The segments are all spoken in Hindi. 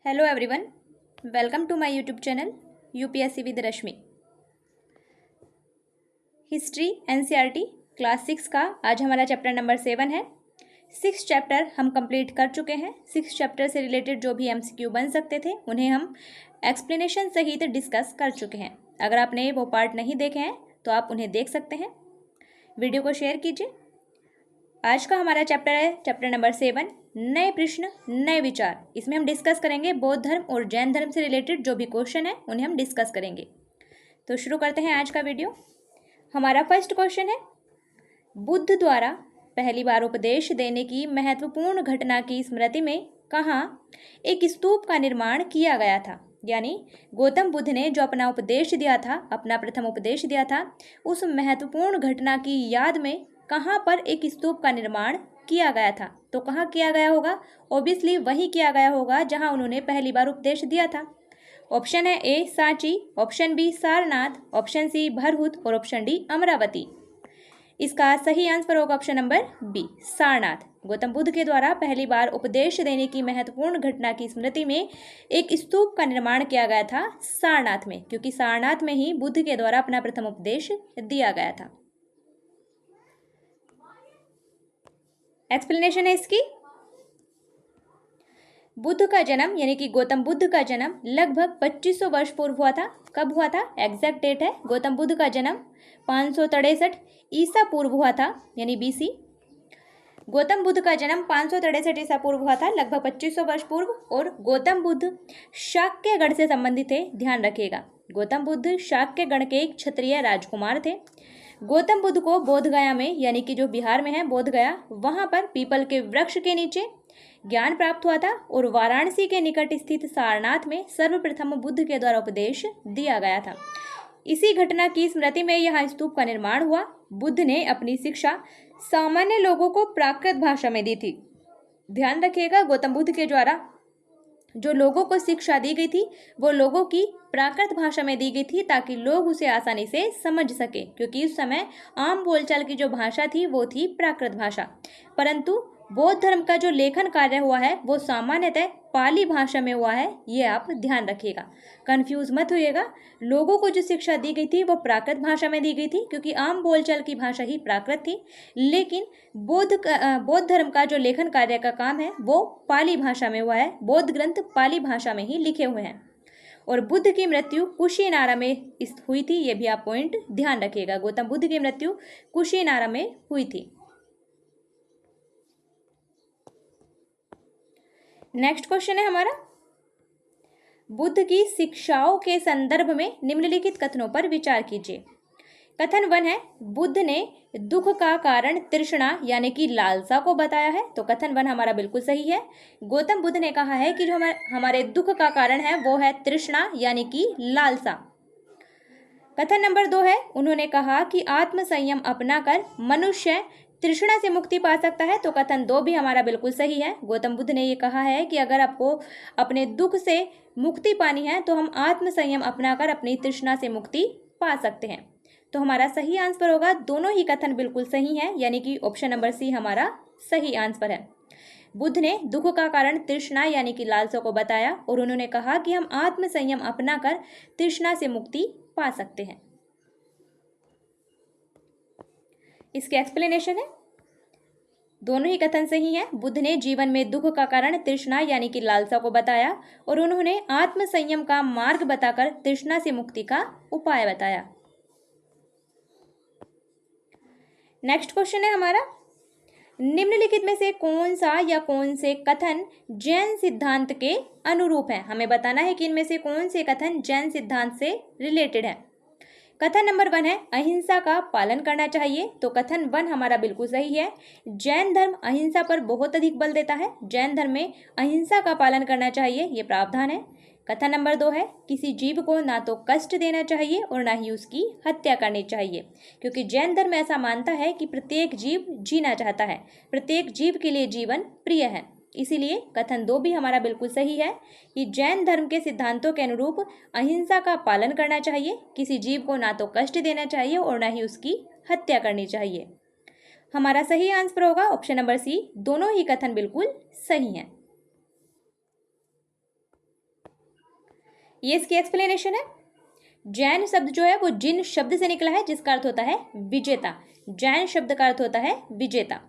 Hello everyone, welcome to my YouTube channel UPSC with Rashmi. History NCERT class 6 का आज हमारा चैप्टर नंबर 7 है। 6 चैप्टर हम कंप्लीट कर चुके हैं। 6 चैप्टर से रिलेटेड जो भी एमसीक्यू बन सकते थे उन्हें हम एक्सप्लेनेशन सहित डिस्कस कर चुके हैं। अगर आपने वो पार्ट नहीं देखे हैं तो आप उन्हें देख सकते हैं। वीडियो को शेयर कीजिए। आज का हमारा चैप्टर है चैप्टर नंबर 7, नए प्रश्न नए विचार। इसमें हम डिस्कस करेंगे बौद्ध धर्म और जैन धर्म से रिलेटेड जो भी क्वेश्चन है उन्हें हम डिस्कस करेंगे। तो शुरू करते हैं आज का वीडियो। हमारा फर्स्ट क्वेश्चन है, बुद्ध द्वारा पहली बार उपदेश देने की महत्वपूर्ण घटना की स्मृति में कहाँ एक स्तूप का निर्माण किया गया था। यानी गौतम बुद्ध ने जो अपना उपदेश दिया था, अपना प्रथम उपदेश दिया था, उस महत्वपूर्ण घटना की याद में कहाँ पर एक स्तूप का निर्माण किया गया था। तो कहाँ किया गया होगा? ऑब्वियसली वही किया गया होगा जहाँ उन्होंने पहली बार उपदेश दिया था। ऑप्शन है A Sanchi, option B Sarnath, option C Bharhut और ऑप्शन डी अमरावती। इसका सही आंसर होगा option number B Sarnath. Gautam Buddha के द्वारा पहली बार उपदेश देने की महत्वपूर्ण घटना की स्मृति में एक स्तूप का निर्माण किया गया था सारनाथ में, क्योंकि सारनाथ में ही बुद्ध के द्वारा अपना प्रथम उपदेश दिया गया था। एक्सप्लेनेशन है इसकी। बुद्ध का जन्म यानी कि गौतम बुद्ध का जन्म लगभग 2500 वर्ष पूर्व हुआ था। कब हुआ था? एग्जैक्ट डेट है। गौतम बुद्ध का जन्म 563 ईसा पूर्व हुआ था, यानी बीसी। गौतम बुद्ध का जन्म 563 ईसा पूर्व हुआ था, लगभग 2500 वर्ष पूर्व। और गौतम बुद्ध शाक्य गण से संबंधित थे, ध्यान रखिएगा। गौतम बुद्ध शाक्य गण के एक क्षत्रिय राजकुमार थे। गौतम बुद्ध को बोधगया में, यानी कि जो बिहार में है बोधगया, वहां पर पीपल के वृक्ष के नीचे ज्ञान प्राप्त हुआ था। और वाराणसी के निकट स्थित सारनाथ में सर्वप्रथम बुद्ध के द्वारा उपदेश दिया गया था। इसी घटना की स्मृति में यह स्तूप का निर्माण हुआ। बुद्ध ने अपनी शिक्षा सामान्य लोगों को प्राकृत भाषा में दी थी। ध्यान रखिएगा, गौतम बुद्ध के द्वारा जो लोगों को शिक्षा दी गई थी वो लोगों की प्राकृत भाषा में दी गई थी, ताकि लोग उसे आसानी से समझ सके, क्योंकि उस समय आम बोलचाल की जो भाषा थी वो थी प्राकृत भाषा। परंतु बौद्ध धर्म का जो लेखन कार्य हुआ है वो सामान्यतः पाली भाषा में हुआ है। ये आप ध्यान रखिएगा, कंफ्यूज मत होइएगा। लोगों को जो शिक्षा दी गई थी वो प्राकृत भाषा में दी गई थी, क्योंकि आम बोलचाल की भाषा ही प्राकृत थी। लेकिन बौद्ध धर्म का जो लेखन कार्य का काम है वो पाली भाषा में हुआ है। बौद्ध ग्रंथ पाली भाषा में ही लिखे हुए हैं। और बुद्ध की मृत्यु कुशीनारा में हुई थी, ये भी आप पॉइंट ध्यान रखिएगा। गौतम बुद्ध की मृत्यु कुशीनारा में हुई थी। नेक्स्ट क्वेश्चन है हमारा, बुद्ध की शिक्षाओं के संदर्भ में निम्नलिखित कथनों पर विचार कीजिए। कथन 1 है, बुद्ध ने दुख का कारण तृष्णा यानी कि लालसा को बताया है। तो कथन 1 हमारा बिल्कुल सही है। गौतम बुद्ध ने कहा है कि जो हमारे दुख का कारण है वो है तृष्णा यानी कि लालसा। कथन नंबर 2 है, उन्होंने कहा कि आत्म संयम अपनाकर मनुष्य तृष्णा से मुक्ति पा सकता है। तो कथन 2 भी हमारा बिल्कुल सही है। गौतम बुद्ध ने ये कहा है कि अगर आपको अपने दुख से मुक्ति पानी है तो हम आत्म संयम अपनाकर अपनी तृष्णा से मुक्ति पा सकते हैं। तो हमारा सही आंसर होगा, दोनों ही कथन बिल्कुल सही हैं, यानी कि ऑप्शन नंबर सी हमारा सही आंसर है। बुद्ध ने दुख का कारण तृष्णा यानी कि लालसा को बताया और उन्होंने कहा कि हम आत्म संयम अपनाकर तृष्णा से मुक्ति पा सकते हैं। इसके एक्सप्लेनेशन है, दोनों ही कथन सही हैं। बुद्ध ने जीवन में दुख का कारण तृष्णा यानी कि लालसा को बताया और उन्होंने आत्म संयम का मार्ग बताकर तृष्णा से मुक्ति का उपाय बताया। नेक्स्ट क्वेश्चन है हमारा, निम्नलिखित में से कौन सा या कौन से कथन जैन सिद्धांत के अनुरूप है। हमें बताना है कि इनमें से कौन से कथन जैन सिद्धांत से रिलेटेड है। कथन नंबर 1 है, अहिंसा का पालन करना चाहिए। तो कथन 1 हमारा बिल्कुल सही है। जैन धर्म अहिंसा पर बहुत अधिक बल देता है। जैन धर्म में अहिंसा का पालन करना चाहिए, ये प्रावधान है। कथन नंबर 2 है, किसी जीव को ना तो कष्ट देना चाहिए और ना ही उसकी हत्या करनी चाहिए, क्योंकि जैन धर्म ऐसा मानता है कि प्रत्येक जीव जीना चाहता है, प्रत्येक जीव के लिए जीवन प्रिय है। इसीलिए कथन 2 भी हमारा बिल्कुल सही है कि जैन धर्म के सिद्धांतों के अनुरूप अहिंसा का पालन करना चाहिए, किसी जीव को ना तो कष्ट देना चाहिए और ना ही उसकी हत्या करनी चाहिए। हमारा सही आंसर होगा ऑप्शन नंबर सी, दोनों ही कथन बिल्कुल सही हैं। ये इसकी एक्सप्लेनेशन है। जैन शब्द जो है वो जिन शब्द से निकला है, जिसका अर्थ होता है विजेता। जैन शब्द का अर्थ होता है विजेता।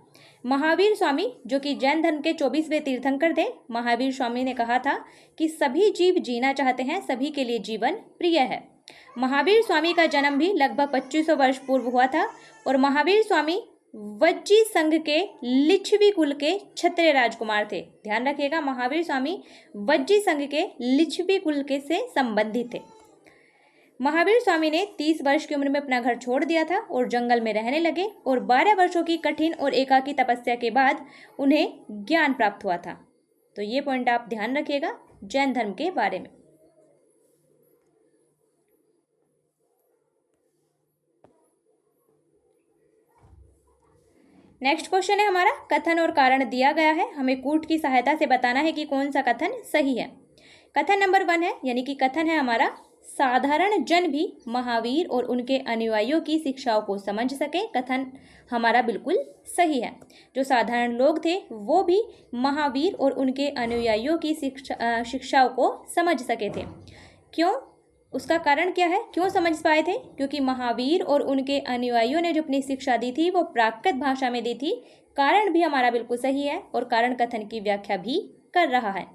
महावीर स्वामी जो कि जैन धर्म के 24वें तीर्थंकर थे, महावीर स्वामी ने कहा था कि सभी जीव जीना चाहते हैं, सभी के लिए जीवन प्रिय है। महावीर स्वामी का जन्म भी लगभग 2500 वर्ष पूर्व हुआ था और महावीर स्वामी वज्जी संघ के लिच्छवी कुल के क्षत्रिय राजकुमार थे। ध्यान रखिएगा, महावीर स्वामी वज्जी संघ के लिच्छवी कुल के से संबंधित थे। महावीर स्वामी ने 30 वर्ष की उम्र में अपना घर छोड़ दिया था और जंगल में रहने लगे और 12 वर्षों की कठिन और एकाकी तपस्या के बाद उन्हें ज्ञान प्राप्त हुआ था। तो ये पॉइंट आप ध्यान रखिएगा जैन धर्म के बारे में। नेक्स्ट क्वेश्चन है हमारा, कथन और कारण दिया गया है, हमें कूट की सहायता से बताना है कि कौन सा कथन सही है। कथन नंबर 1 है, यानी कि कथन है हमारा, साधारण जन भी महावीर और उनके अनुयायियों की शिक्षाओं को समझ सके। कथन हमारा बिल्कुल सही है। जो साधारण लोग थे वो भी महावीर और उनके अनुयायियों की शिक्षाओं को समझ सके थे। क्यों? उसका कारण क्या है, क्यों समझ पाए थे? क्योंकि महावीर और उनके अनुयायियों ने जो अपनी शिक्षा दी थी वो प्राकृत भाषा में दी थी। कारण भी हमारा बिल्कुल सही है और कारण कथन की व्याख्या भी कर रहा है,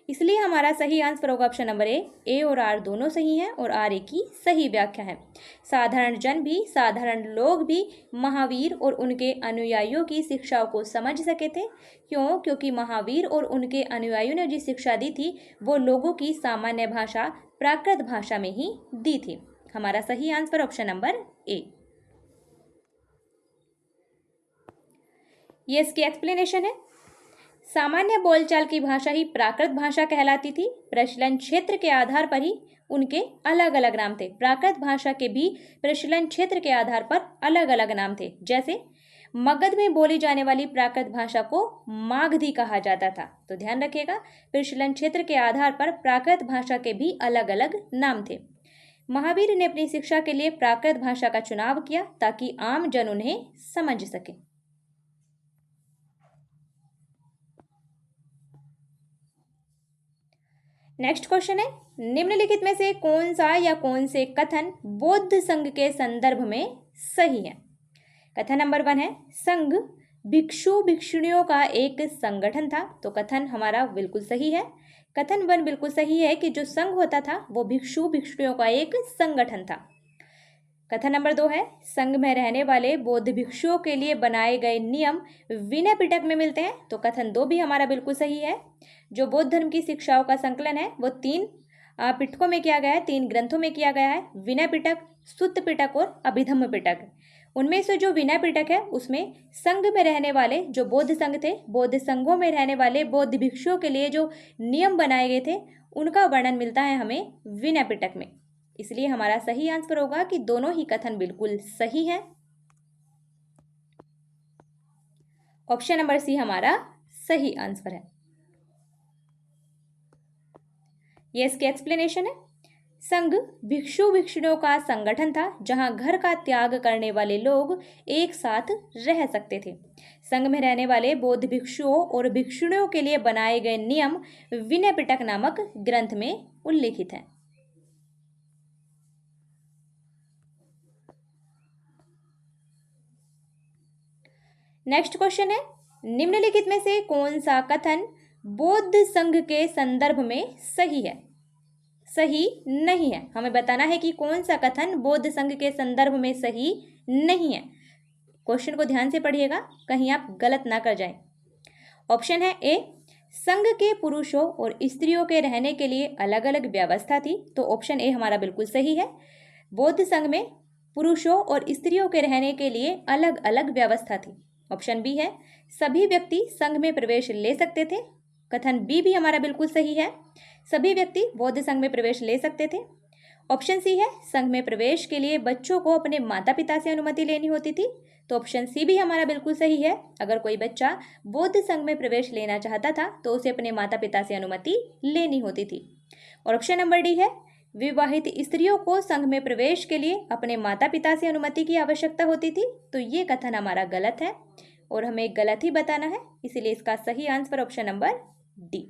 इसलिए हमारा सही आंसर होगा ऑप्शन नंबर ए और आर दोनों सही हैं और आर ए की सही व्याख्या है। साधारण जन भी, साधारण लोग भी महावीर और उनके अनुयायियों की शिक्षाओं को समझ सके थे। क्यों? क्योंकि महावीर और उनके अनुयायियों ने जिस शिक्षा दी थी वो लोगों की सामान्य भाषा प्राकृत भाषा में ही दी थी। हमारा सही आंसर ऑप्शन नंबर ए। ये इसकी एक्सप्लेनेशन है। सामान्य बोलचाल की भाषा ही प्राकृत भाषा कहलाती थी। प्रचलन क्षेत्र के आधार पर ही उनके अलग अलग नाम थे। प्राकृत भाषा के भी प्रचलन क्षेत्र के आधार पर अलग अलग नाम थे। जैसे मगध में बोली जाने वाली प्राकृत भाषा को मागधी कहा जाता था। तो ध्यान रखिएगा, प्रचलन क्षेत्र के आधार पर प्राकृत भाषा के भी अलग अलग नाम थे। महावीर ने अपनी शिक्षा के लिए प्राकृत भाषा का चुनाव किया ताकि आम जन उन्हें समझ सके। नेक्स्ट क्वेश्चन है, निम्नलिखित में से कौन सा या कौन से कथन बौद्ध संघ के संदर्भ में सही है। कथन नंबर 1 है, संघ भिक्षु भिक्षुणियों का एक संगठन था। तो कथन हमारा बिल्कुल सही है। कथन 1 बिल्कुल सही है कि जो संघ होता था वो भिक्षु भिक्षुणियों का एक संगठन था। कथन नंबर 2 है, संघ में रहने वाले बौद्ध भिक्षुओं के लिए बनाए गए नियम विनय पिटक में मिलते हैं। तो कथन 2 भी हमारा बिल्कुल सही है। जो बौद्ध धर्म की शिक्षाओं का संकलन है वो 3 पिटकों में किया गया है, 3 ग्रंथों में किया गया है, विनय पिटक, सुत्त पिटक और अभिधम्म पिटक। उनमें से जो विनय पिटक है उसमें संघ में रहने वाले जो बौद्ध संघ थे, बौद्ध संघों में रहने वाले बौद्ध भिक्षुओं के लिए जो नियम बनाए गए थे उनका वर्णन मिलता है हमें विनय पिटक में। इसलिए हमारा सही आंसर होगा कि दोनों ही कथन बिल्कुल सही है। ऑप्शन नंबर सी हमारा सही आंसर है। ये इसकी एक्सप्लेनेशन है। संघ भिक्षु भिक्षुणियों का संगठन था जहां घर का त्याग करने वाले लोग एक साथ रह सकते थे। संघ में रहने वाले बौद्ध भिक्षुओं और भिक्षुणियों के लिए बनाए गए नियम विनय पिटक नामक ग्रंथ में उल्लेखित हैं। नेक्स्ट क्वेश्चन है, निम्नलिखित में से कौन सा कथन बौद्ध संघ के संदर्भ में सही है, सही नहीं है। हमें बताना है कि कौन सा कथन बौद्ध संघ के संदर्भ में सही नहीं है। क्वेश्चन को ध्यान से पढ़िएगा, कहीं आप गलत ना कर जाएं। ऑप्शन है ए, संघ के पुरुषों और स्त्रियों के रहने के लिए अलग अलग व्यवस्था थी। तो ऑप्शन ए हमारा बिल्कुल सही है। बौद्ध संघ में पुरुषों और स्त्रियों के रहने के लिए अलग अलग व्यवस्था थी। ऑप्शन बी है, सभी व्यक्ति संघ में प्रवेश ले सकते थे। कथन बी भी हमारा बिल्कुल सही है, सभी व्यक्ति बौद्ध संघ में प्रवेश ले सकते थे। ऑप्शन सी है, संघ में प्रवेश के लिए बच्चों को अपने माता पिता से अनुमति लेनी होती थी। तो ऑप्शन सी भी हमारा बिल्कुल सही है। अगर कोई बच्चा बौद्ध संघ में प्रवेश लेना चाहता था तो उसे अपने माता पिता से अनुमति लेनी होती थी। और ऑप्शन नंबर डी है, विवाहित स्त्रियों को संघ में प्रवेश के लिए अपने माता पिता से अनुमति की आवश्यकता होती थी। तो ये कथन हमारा गलत है और हमें गलत ही बताना है, इसीलिए इसका सही आंसर ऑप्शन नंबर डी।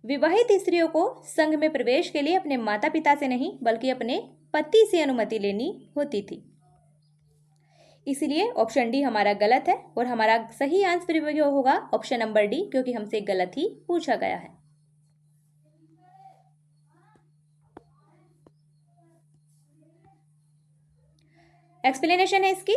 विवाहित स्त्रियों को संघ में प्रवेश के लिए अपने माता पिता से नहीं बल्कि अपने पति से अनुमति लेनी होती थी। इसलिए ऑप्शन डी हमारा गलत है और हमारा सही आंसर होगा ऑप्शन नंबर डी, क्योंकि हमसे गलत ही पूछा गया है। एक्सप्लेनेशन है इसकी।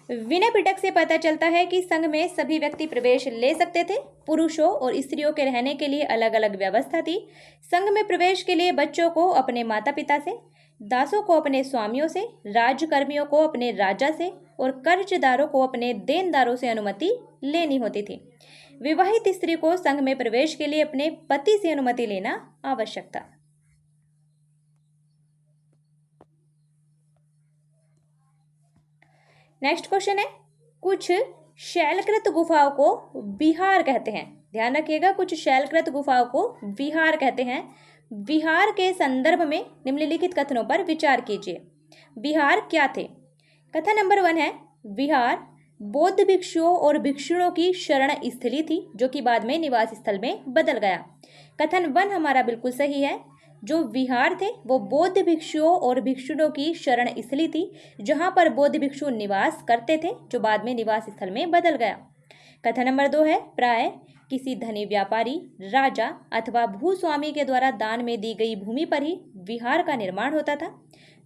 विनय पिटक से पता चलता है कि संघ में सभी व्यक्ति प्रवेश ले सकते थे। पुरुषों और स्त्रियों के रहने के लिए अलग अलग व्यवस्था थी। संघ में प्रवेश के लिए बच्चों को अपने माता पिता से, दासों को अपने स्वामियों से, राज्यकर्मियों को अपने राजा से और कर्जदारों को अपने देनदारों से अनुमति लेनी होती थी। विवाहित स्त्री को संघ में प्रवेश के लिए अपने पति से अनुमति लेना आवश्यक था। नेक्स्ट क्वेश्चन है, कुछ शैलकृत गुफाओं को विहार कहते हैं। ध्यान रखिएगा, कुछ शैलकृत गुफाओं को विहार कहते हैं। विहार के संदर्भ में निम्नलिखित कथनों पर विचार कीजिए। विहार क्या थे? कथन नंबर 1 है, विहार बौद्ध भिक्षुओं और भिक्षुणों की शरण स्थली थी जो कि बाद में निवास स्थल में बदल गया। कथन 1 हमारा बिल्कुल सही है। जो विहार थे वो बौद्ध भिक्षुओं और भिक्षुणों की शरण स्थली थी जहां पर बौद्ध भिक्षु निवास करते थे, जो बाद में निवास स्थल में बदल गया। कथन नंबर 2 है, प्राय किसी धनी व्यापारी, राजा अथवा भूस्वामी के द्वारा दान में दी गई भूमि पर ही विहार का निर्माण होता था।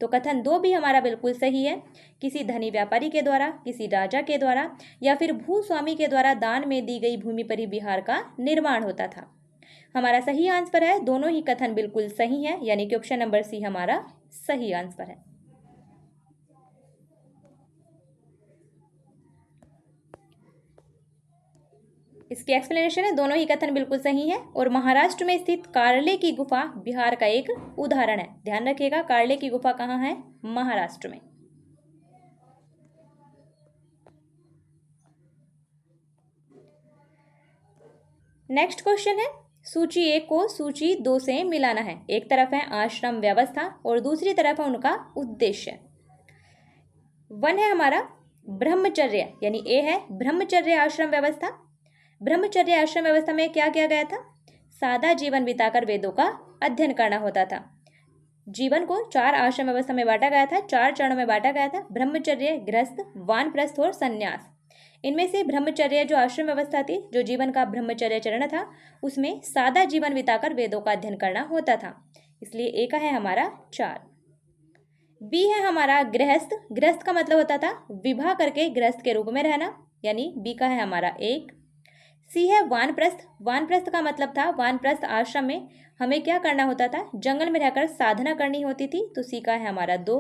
तो कथन 2 भी हमारा बिल्कुल सही है। किसी धनी व्यापारी के द्वारा, किसी राजा के द्वारा या फिर भूस्वामी के द्वारा दान में दी गई भूमि पर ही विहार का निर्माण होता था। हमारा सही आंसर है, दोनों ही कथन बिल्कुल सही है, यानी कि ऑप्शन नंबर सी हमारा सही आंसर है। इसकी एक्सप्लेनेशन है, दोनों ही कथन बिल्कुल सही है और महाराष्ट्र में स्थित कार्ले की गुफा बिहार का एक उदाहरण है। ध्यान रखिएगा, कार्ले की गुफा कहाँ है? महाराष्ट्र में। नेक्स्ट क्वेश्चन है, सूची 1 को सूची 2 से मिलाना है। एक तरफ है आश्रम व्यवस्था और दूसरी तरफ है उनका उद्देश्य। 1 है हमारा ब्रह्मचर्य, यानी ए है ब्रह्मचर्य आश्रम व्यवस्था। ब्रह्मचर्य आश्रम व्यवस्था में क्या किया गया था? सादा जीवन बिताकर वेदों का अध्ययन करना होता था। जीवन को 4 आश्रम व्यवस्था में बांटा गया था, 4 चरणों में बांटा गया था, ब्रह्मचर्य, गृहस्थ, वानप्रस्थ और संन्यास। इनमें से ब्रह्मचर्य जो आश्रम व्यवस्था थी, जो जीवन का ब्रह्मचर्य चरण था, उसमें सादा जीवन बिताकर वेदों का अध्ययन करना होता था, इसलिए ए का है हमारा 4। बी है हमारा गृहस्थ। गृहस्थ का मतलब होता था विवाह करके गृहस्थ के रूप में रहना, यानी बी का है हमारा 1। सी है वानप्रस्थ। वानप्रस्थ का मतलब था वानप्रस्थ आश्रम में हमें क्या करना होता था? जंगल में रहकर साधना करनी होती थी, तो सी का है हमारा 2।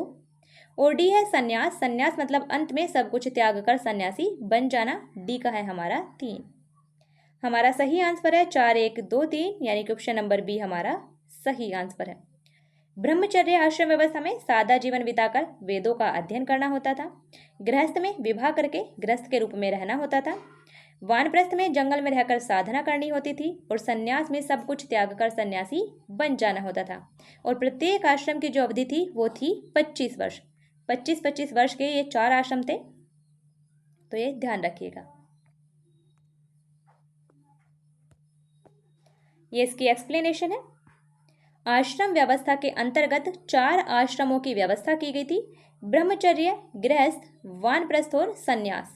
और डी है संन्यास। संन्यास मतलब अंत में सब कुछ त्याग कर सन्यासी बन जाना, डी का है हमारा 3। हमारा सही आंसर है 4, 1, 2, 3, यानी कि ऑप्शन नंबर बी हमारा सही आंसर है। ब्रह्मचर्य आश्रम व्यवस्था में सादा जीवन बिताकर वेदों का अध्ययन करना होता था। गृहस्थ में विवाह करके गृहस्थ के रूप में रहना होता था। वानप्रस्थ में जंगल में रहकर साधना करनी होती थी और संन्यास में सब कुछ त्याग कर सन्यासी बन जाना होता था। और प्रत्येक आश्रम की जो अवधि थी वो थी 25 वर्ष। 25-25 वर्ष के ये 4 आश्रम थे, तो ये ध्यान रखिएगा। ये इसकी एक्सप्लेनेशन है। आश्रम व्यवस्था के अंतर्गत 4 आश्रमों की व्यवस्था की गई थी, ब्रह्मचर्य, गृहस्थ, वानप्रस्थ और संन्यास।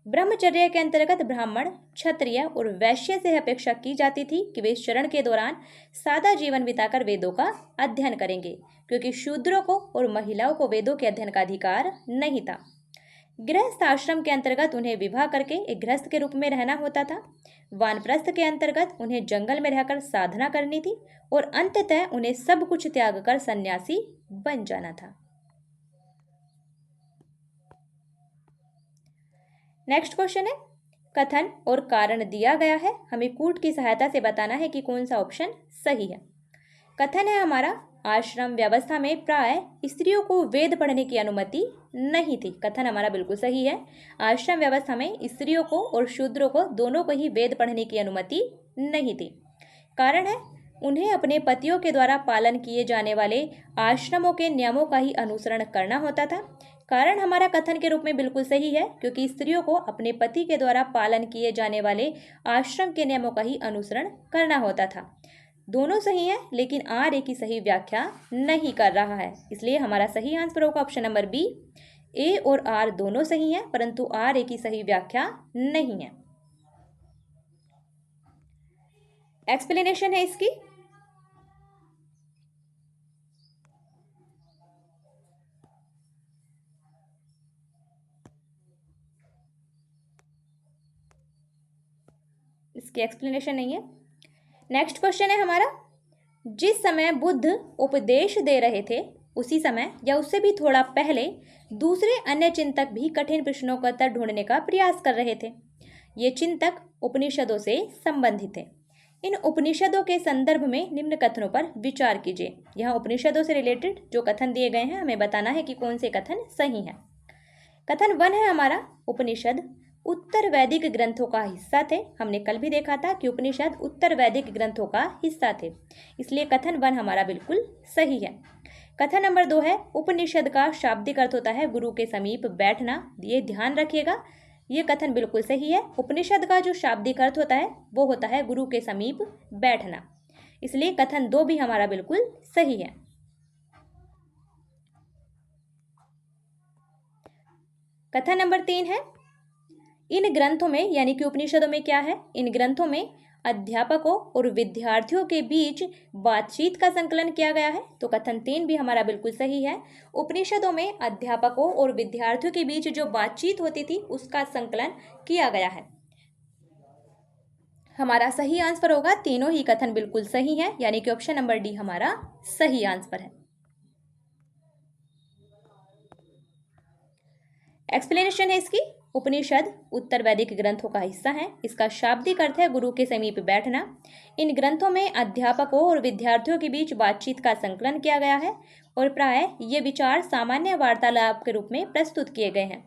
ब्रह्मचर्य के अंतर्गत ब्राह्मण, क्षत्रिय और वैश्य से अपेक्षा की जाती थी कि वे इस चरण के दौरान सादा जीवन बिताकर वेदों का अध्ययन करेंगे, क्योंकि शूद्रों को और महिलाओं को वेदों के अध्ययन का अधिकार नहीं था। गृहस्थ आश्रम के अंतर्गत उन्हें विवाह करके एक गृहस्थ के रूप में रहना होता था। वानप्रस्थ के अंतर्गत उन्हें जंगल में रहकर साधना करनी थी और अंततः उन्हें सब कुछ त्याग कर सन्यासी बन जाना था। नेक्स्ट क्वेश्चन है, कथन और कारण दिया गया है, हमें कूट की सहायता से बताना है कि कौन सा ऑप्शन सही है। कथन है हमारा, आश्रम व्यवस्था में प्राय स्त्रियों को वेद पढ़ने की अनुमति नहीं थी। कथन हमारा बिल्कुल सही है। आश्रम व्यवस्था में स्त्रियों को और शूद्रों को दोनों को ही वेद पढ़ने की अनुमति नहीं थी। कारण है, उन्हें अपने पतियों के द्वारा पालन किए जाने वाले आश्रमों के नियमों का ही अनुसरण करना होता था। कारण हमारा कथन के रूप में बिल्कुल सही है, क्योंकि स्त्रियों को अपने पति के द्वारा पालन किए जाने वाले आश्रम के नियमों का ही अनुसरण करना होता था। दोनों सही हैं, लेकिन आर ए की सही व्याख्या नहीं कर रहा है, इसलिए हमारा सही आंसर होगा ऑप्शन नंबर बी। ए और आर दोनों सही हैं, परंतु आर ए की सही व्याख्या नहीं है। एक्सप्लेनेशन है इसकी। इसकी एक्सप्लेनेशन नहीं है। नेक्स्ट क्वेश्चन है हमारा, जिस समय बुद्ध उपदेश दे रहे थे उसी समय या उससे भी थोड़ा पहले दूसरे अन्य चिंतक भी कठिन प्रश्नों का उत्तर ढूंढने का प्रयास कर रहे थे। ये चिंतक उपनिषदों से संबंधित थे। इन उपनिषदों के संदर्भ में निम्न कथनों पर विचार कीजिए। यहाँ उपनिषदों से रिलेटेड जो कथन दिए गए हैं हमें बताना है कि कौन से कथन सही हैं। कथन 1 है हमारा, उपनिषद उत्तर वैदिक ग्रंथों का हिस्सा थे। हमने कल भी देखा था कि उपनिषद उत्तर वैदिक ग्रंथों का हिस्सा थे, इसलिए कथन 1 हमारा बिल्कुल सही है। कथन नंबर 2 है, उपनिषद का शाब्दिक अर्थ होता है गुरु के समीप बैठना। ये ध्यान रखिएगा, ये कथन बिल्कुल सही है। उपनिषद का जो शाब्दिक अर्थ होता है वो होता है गुरु के समीप बैठना, इसलिए कथन 2 भी हमारा बिल्कुल सही है। कथन नंबर 3 है, इन ग्रंथों में यानी कि उपनिषदों में क्या है, इन ग्रंथों में अध्यापकों और विद्यार्थियों के बीच बातचीत का संकलन किया गया है। तो कथन 3 भी हमारा बिल्कुल सही है। उपनिषदों में अध्यापकों और विद्यार्थियों के बीच जो बातचीत होती थी उसका संकलन किया गया है। हमारा सही आंसर होगा, तीनों ही कथन बिल्कुल सही है, यानी कि ऑप्शन नंबर डी हमारा सही आंसर है। एक्सप्लेनेशन है इसकी। उपनिषद उत्तर वैदिक ग्रंथों का हिस्सा है। इसका शाब्दिक अर्थ है गुरु के समीप बैठना। इन ग्रंथों में अध्यापकों और विद्यार्थियों के बीच बातचीत का संकलन किया गया है और प्रायः ये विचार सामान्य वार्तालाप के रूप में प्रस्तुत किए गए हैं।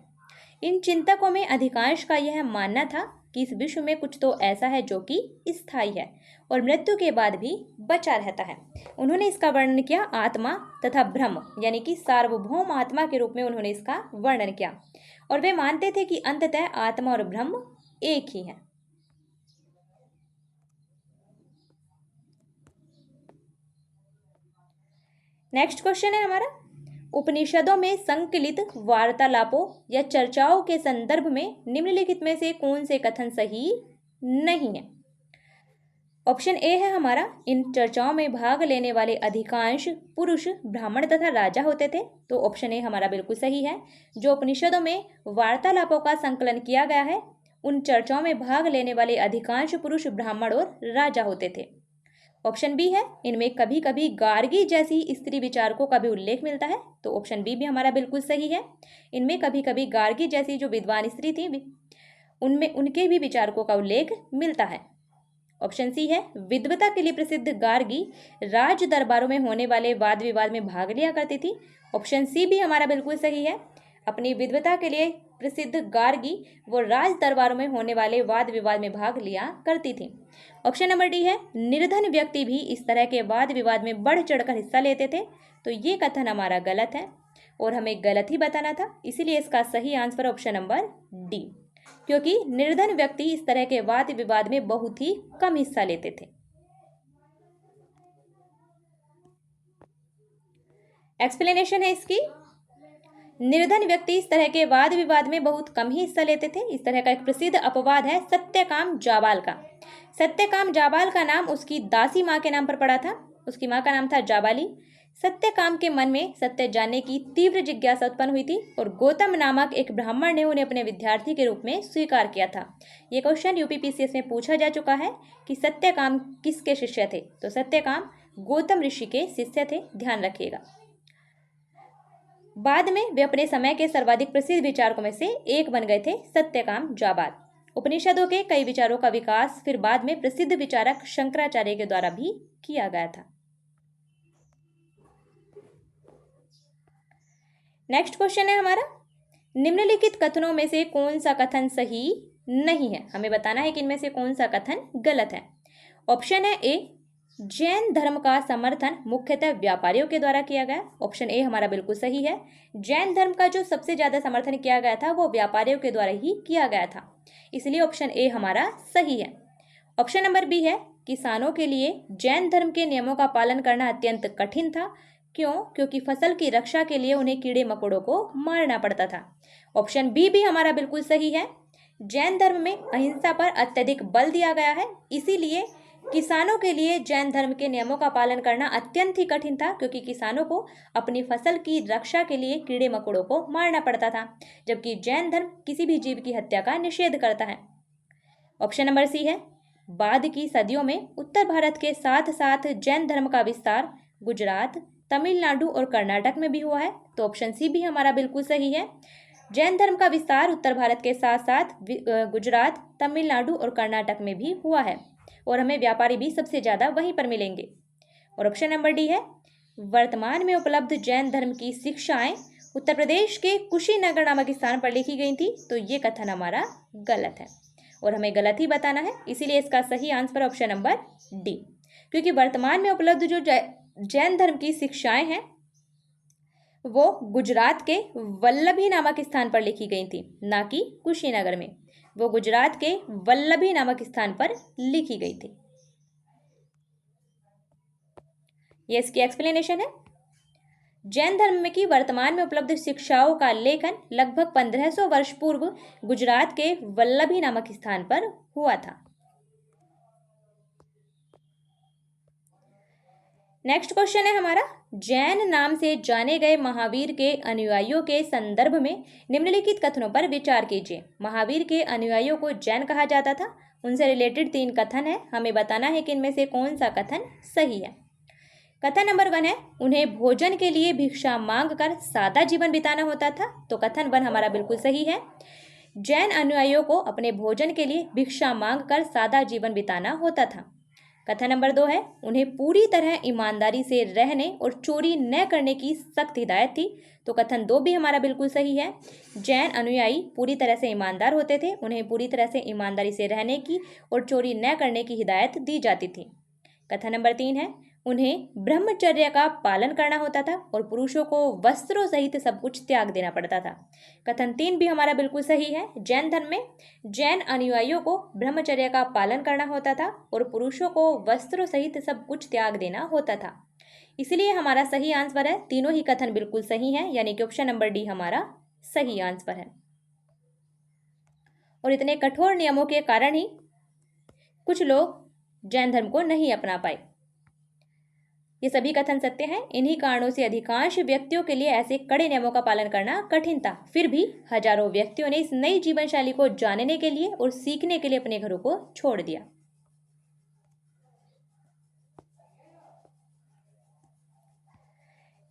इन चिंतकों में अधिकांश का यह मानना था कि इस विश्व में कुछ तो ऐसा है जो कि स्थायी है और मृत्यु के बाद भी बचा रहता है। उन्होंने इसका वर्णन किया आत्मा तथा ब्रह्म यानी कि सार्वभौम आत्मा के रूप में उन्होंने इसका वर्णन किया और वे मानते थे कि अंततः आत्मा और ब्रह्म एक ही है। नेक्स्ट क्वेश्चन है हमारा, उपनिषदों में संकलित वार्तालापों या चर्चाओं के संदर्भ में निम्नलिखित में से कौन से कथन सही नहीं है। ऑप्शन ए है हमारा, इन चर्चाओं में भाग लेने वाले अधिकांश पुरुष ब्राह्मण तथा राजा होते थे। तो ऑप्शन ए हमारा बिल्कुल सही है। जो उपनिषदों में वार्तालापों का संकलन किया गया है उन चर्चाओं में भाग लेने वाले अधिकांश पुरुष ब्राह्मण और राजा होते थे। ऑप्शन बी है, इनमें कभी कभी गार्गी जैसी स्त्री विचारकों का भी उल्लेख मिलता है। तो ऑप्शन बी भी हमारा बिल्कुल सही है। इनमें कभी कभी गार्गी जैसी जो विद्वान स्त्री थी उनमें उनके भी विचारकों का उल्लेख मिलता है। ऑप्शन सी है, विद्वता के लिए प्रसिद्ध गार्गी राज दरबारों में होने वाले वाद विवाद में भाग लिया करती थी। ऑप्शन सी भी हमारा बिल्कुल सही है। अपनी विद्वता के लिए प्रसिद्ध गार्गी वो राज दरबारों में होने वाले वाद विवाद में भाग लिया करती थी। ऑप्शन नंबर डी है, निर्धन व्यक्ति भी इस तरह के वाद विवाद में बढ़ चढ़कर हिस्सा लेते थे। तो ये कथन हमारा गलत है और हमें गलत ही बताना था, इसीलिए इसका सही आंसर ऑप्शन नंबर डी, क्योंकि निर्धन व्यक्ति इस तरह के वाद विवाद में बहुत ही कम हिस्सा लेते थे। एक्सप्लेनेशन है इसकी। निर्धन व्यक्ति इस तरह के वाद विवाद में बहुत कम ही हिस्सा लेते थे। इस तरह का एक प्रसिद्ध अपवाद है सत्यकाम जाबाल का। सत्यकाम जाबाल का नाम उसकी दासी माँ के नाम पर पड़ा था। उसकी माँ का नाम था जाबाली। सत्यकाम के मन में सत्य जानने की तीव्र जिज्ञासा उत्पन्न हुई थी और गौतम नामक एक ब्राह्मण ने उन्हें अपने विद्यार्थी के रूप में स्वीकार किया था। ये क्वेश्चन यूपीपीसीएस में पूछा जा चुका है कि सत्यकाम किसके शिष्य थे। तो सत्यकाम गौतम ऋषि के शिष्य थे, ध्यान रखिएगा। बाद में वे अपने समय के सर्वाधिक प्रसिद्ध विचारकों में से एक बन गए थे सत्यकाम जाबाल। उपनिषदों के कई विचारों का विकास फिर बाद में प्रसिद्ध विचारक शंकराचार्य के द्वारा भी किया गया था। नेक्स्ट क्वेश्चन है हमारा, निम्नलिखित कथनों में से कौन सा कथन सही नहीं है। हमें बताना है कि इनमें से कौन सा कथन गलत है। ऑप्शन है ए, जैन धर्म का समर्थन मुख्यतः व्यापारियों के द्वारा किया गया। ऑप्शन ए हमारा बिल्कुल सही है। जैन धर्म का जो सबसे ज्यादा समर्थन किया गया था वो व्यापारियों के द्वारा ही किया गया था, इसलिए ऑप्शन ए हमारा सही है। ऑप्शन नंबर बी है, किसानों के लिए जैन धर्म के नियमों का पालन करना अत्यंत कठिन था। क्यों? क्योंकि फसल की रक्षा के लिए उन्हें कीड़े मकोड़ों को मारना पड़ता था। ऑप्शन बी भी हमारा बिल्कुल सही है। जैन धर्म में अहिंसा पर अत्यधिक बल दिया गया है, इसीलिए किसानों के लिए जैन धर्म के नियमों का पालन करना अत्यंत ही कठिन था, क्योंकि किसानों को अपनी फसल की रक्षा के लिए कीड़े मकोड़ों को मारना पड़ता था, जबकि जैन धर्म किसी भी जीव की हत्या का निषेध करता है। ऑप्शन नंबर सी है। बाद की सदियों में उत्तर भारत के साथ साथ जैन धर्म का विस्तार गुजरात, तमिलनाडु और कर्नाटक में भी हुआ है, तो ऑप्शन सी भी हमारा बिल्कुल सही है। जैन धर्म का विस्तार उत्तर भारत के साथ साथ गुजरात, तमिलनाडु और कर्नाटक में भी हुआ है, और हमें व्यापारी भी सबसे ज़्यादा वहीं पर मिलेंगे। और ऑप्शन नंबर डी है। वर्तमान में उपलब्ध जैन धर्म की शिक्षाएं उत्तर प्रदेश के कुशीनगर नामक स्थान पर लिखी गई थी, तो ये कथन हमारा गलत है और हमें गलत ही बताना है, इसीलिए इसका सही आंसर ऑप्शन नंबर डी। क्योंकि वर्तमान में उपलब्ध जो जैन धर्म की शिक्षाएं हैं वो गुजरात के वल्लभी नामक स्थान पर लिखी गई थी, ना कि कुशीनगर में। वो गुजरात के वल्लभी नामक स्थान पर लिखी गई थी। ये इसकी एक्सप्लेनेशन है। जैन धर्म में की वर्तमान में उपलब्ध शिक्षाओं का लेखन लगभग 1500 वर्ष पूर्व गुजरात के वल्लभी नामक स्थान पर हुआ था। नेक्स्ट क्वेश्चन है हमारा, जैन नाम से जाने गए महावीर के अनुयायियों के संदर्भ में निम्नलिखित कथनों पर विचार कीजिए। महावीर के अनुयायियों को जैन कहा जाता था, उनसे रिलेटेड 3 कथन है, हमें बताना है कि इनमें से कौन सा कथन सही है। कथन नंबर 1 है, उन्हें भोजन के लिए भिक्षा मांग कर सादा जीवन बिताना होता था, तो कथन 1 हमारा बिल्कुल सही है। जैन अनुयायियों को अपने भोजन के लिए भिक्षा मांग कर सादा जीवन बिताना होता था। कथन नंबर 2 है, उन्हें पूरी तरह ईमानदारी से रहने और चोरी न करने की सख्त हिदायत थी, तो कथन 2 भी हमारा बिल्कुल सही है। जैन अनुयायी पूरी तरह से ईमानदार होते थे, उन्हें पूरी तरह से ईमानदारी से रहने की और चोरी न करने की हिदायत दी जाती थी। कथन नंबर 3 है, उन्हें ब्रह्मचर्य का पालन करना होता था और पुरुषों को वस्त्रों सहित सब कुछ त्याग देना पड़ता था। कथन 3 भी हमारा बिल्कुल सही है। जैन धर्म में जैन अनुयायियों को ब्रह्मचर्य का पालन करना होता था और पुरुषों को वस्त्रों सहित सब कुछ त्याग देना होता था, इसलिए हमारा सही आंसर है। तीनों ही कथन बिल्कुल सही हैं, यानी कि ऑप्शन नंबर डी हमारा सही आंसर है। और इतने कठोर नियमों के कारण ही कुछ लोग जैन धर्म को नहीं अपना पाए। ये सभी कथन सत्य हैं। इन्हीं कारणों से अधिकांश व्यक्तियों के लिए ऐसे कड़े नियमों का पालन करना कठिन था। फिर भी हजारों व्यक्तियों ने इस नई जीवन शैली को जानने के लिए और सीखने के लिए अपने घरों को छोड़ दिया।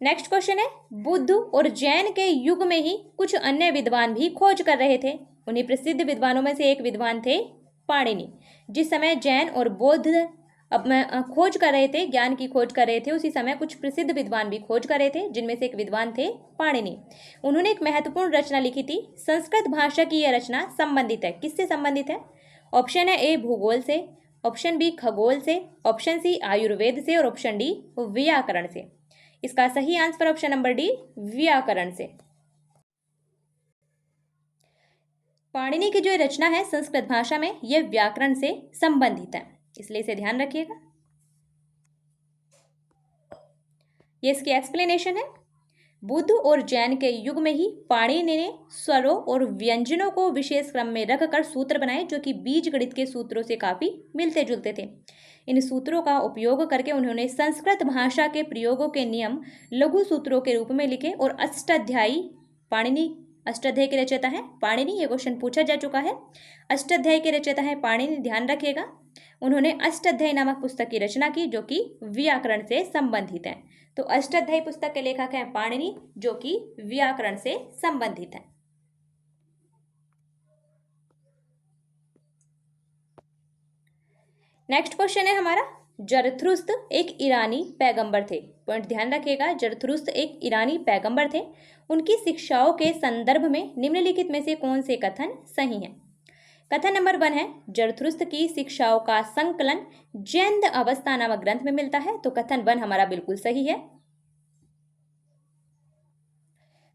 नेक्स्ट क्वेश्चन है, बुद्ध और जैन के युग में ही कुछ अन्य विद्वान भी खोज कर रहे थे। उन्हीं प्रसिद्ध विद्वानों में से एक विद्वान थे पाणिनि। जिस समय जैन और बौद्ध अब मैं खोज कर रहे थे, ज्ञान की खोज कर रहे थे, उसी समय कुछ प्रसिद्ध विद्वान भी खोज कर रहे थे, जिनमें से एक विद्वान थे पाणिनि। उन्होंने एक महत्वपूर्ण रचना लिखी थी। संस्कृत भाषा की यह रचना संबंधित है, किससे संबंधित है? ऑप्शन है ए भूगोल से, ऑप्शन बी खगोल से, ऑप्शन सी आयुर्वेद से और ऑप्शन डी व्याकरण से। इसका सही आंसर ऑप्शन नंबर डी व्याकरण से। पाणिनि की जो रचना है संस्कृत भाषा में, यह व्याकरण से संबंधित है, इसलिए इसे ध्यान रखिएगा। ये इसकी एक्सप्लेनेशन है। बुद्ध और जैन के युग में ही पाणिनि ने स्वरों और व्यंजनों को विशेष क्रम में रखकर सूत्र बनाए, जो कि बीज गणित के सूत्रों से काफी मिलते जुलते थे। इन सूत्रों का उपयोग करके उन्होंने संस्कृत भाषा के प्रयोगों के नियम लघु सूत्रों के रूप में लिखे और अष्टाध्यायी, पाणिनि अष्टाध्यायी के रचयिता है पाणिनि, ये क्वेश्चन पूछा जा चुका है। अष्टाध्यायी के रचयिता है पाणिनि, ध्यान रखिएगा। उन्होंने अष्टाध्यायी नामक पुस्तक की रचना की, जो कि व्याकरण से संबंधित है। तो अष्टाध्यायी पुस्तक के लेखक हैं पाणिनि, जो कि व्याकरण से संबंधित है। नेक्स्ट क्वेश्चन है हमारा, जरथुस्त्र एक ईरानी पैगंबर थे। पॉइंट ध्यान रखिएगा, जरथुस्त्र एक ईरानी पैगंबर थे। उनकी शिक्षाओं के संदर्भ में निम्नलिखित में से कौन से कथन सही हैं? कथन नंबर 1 है, जरथुस्त्र की शिक्षाओं का संकलन जैन अवस्था नामक ग्रंथ में मिलता है, तो कथन 1 हमारा बिल्कुल सही है।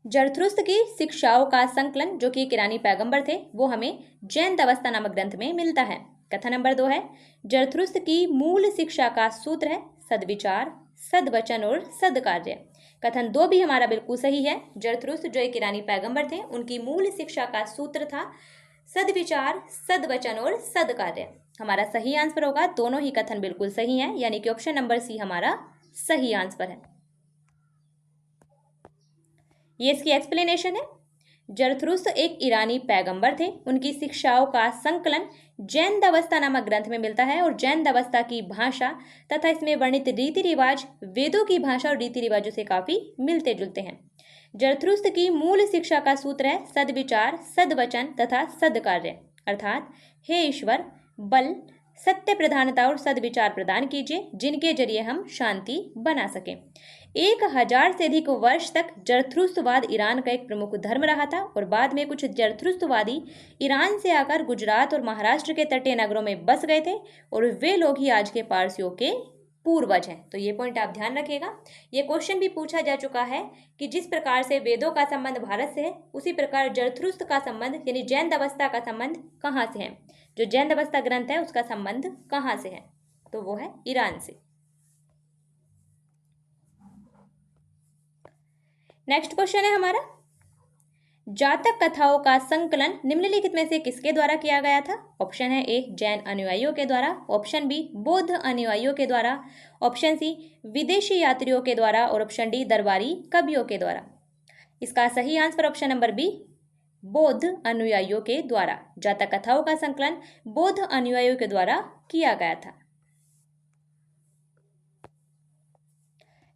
जरथुस्त्र की शिक्षाओं का संकलन, जो कि एक ईरानी पैगंबर थे, वो हमें जैन अवस्था नामक ग्रंथ में मिलता है। कथन नंबर 2 है जरथुस्त्र की मूल शिक्षा का सूत्र है सद्विचार, सद्वचन और सद्कार्य। कथन 2 भी हमारा बिल्कुल सही है। जरथुस्त्र जो एक ईरानी पैगंबर थे, उनकी मूल शिक्षा का सूत्र था सद्विचार, सद्वचन और सद्कार्य। हमारा सही आंसर होगा, दोनों ही कथन बिल्कुल सही हैं, यानी कि ऑप्शन नंबर सी हमारा सही आंसर है। ये इसकी एक्सप्लेनेशन है। जरथुस्त्र एक ईरानी पैगंबर थे। उनकी शिक्षाओं का संकलन जैन दवस्ता नामक ग्रंथ में मिलता है और जैन दवस्ता की भाषा तथा इसमें वर्णित रीति रिवाज वेदों की भाषा और रीति रिवाजों से काफी मिलते जुलते हैं। जरथुस्त्र की मूल शिक्षा का सूत्र है सद्विचार, सद्वचन तथा सद्कार्य, अर्थात हे ईश्वर, बल, सत्य प्रधानता और सद्विचार प्रदान कीजिए जिनके जरिए हम शांति बना सकें। 1000 से अधिक वर्ष तक जरथुस्त्रवाद ईरान का एक प्रमुख धर्म रहा था और बाद में कुछ जरथुस्त्रवादी ईरान से आकर गुजरात और महाराष्ट्र के तटीय नगरों में बस गए थे और वे लोग ही आज के पारसियों के पूर्वज हैं। तो ये पॉइंट आप ध्यान रखिएगा। ये क्वेश्चन भी पूछा जा चुका है कि जिस प्रकार से वेदों का संबंध भारत से है, उसी प्रकार जरथुस्त्र का संबंध यानी जैन दवस्ता का संबंध कहाँ से है। जो जैन दवस्ता ग्रंथ है उसका संबंध कहाँ से है, तो वो है ईरान से। नेक्स्ट क्वेश्चन है हमारा, जातक कथाओं का संकलन निम्नलिखित में से किसके द्वारा किया गया था। ऑप्शन है ए जैन अनुयायियों के द्वारा, ऑप्शन बी बौद्ध अनुयायियों के द्वारा, ऑप्शन सी विदेशी यात्रियों के द्वारा और ऑप्शन डी दरबारी कवियों के द्वारा। इसका सही आंसर ऑप्शन नंबर बी बौद्ध अनुयायियों के द्वारा। जातक कथाओं का संकलन बौद्ध अनुयायियों के द्वारा किया गया था।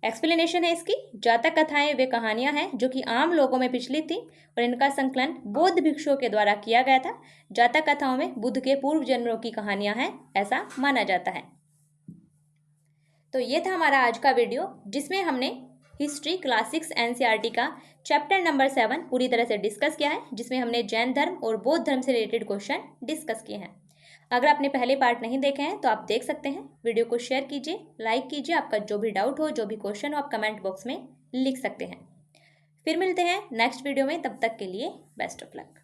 एक्सप्लेनेशन है इसकी, जातक कथाएं वे कहानियां हैं जो कि आम लोगों में प्रचलित थी और इनका संकलन बौद्ध भिक्षुओं के द्वारा किया गया था। जातक कथाओं में बुद्ध के पूर्व जन्मों की कहानियां हैं ऐसा माना जाता है। तो ये था हमारा आज का वीडियो जिसमें हमने हिस्ट्री क्लास 6 एनसीईआरटी का चैप्टर नंबर 7 पूरी तरह से डिस्कस किया है, जिसमें हमने जैन धर्म और बौद्ध धर्म से रिलेटेड क्वेश्चन डिस्कस किए हैं। अगर आपने पहले पार्ट नहीं देखे हैं तो आप देख सकते हैं। वीडियो को शेयर कीजिए, लाइक कीजिए। आपका जो भी डाउट हो, जो भी क्वेश्चन हो, आप कमेंट बॉक्स में लिख सकते हैं। फिर मिलते हैं नेक्स्ट वीडियो में, तब तक के लिए बेस्ट ऑफ लक।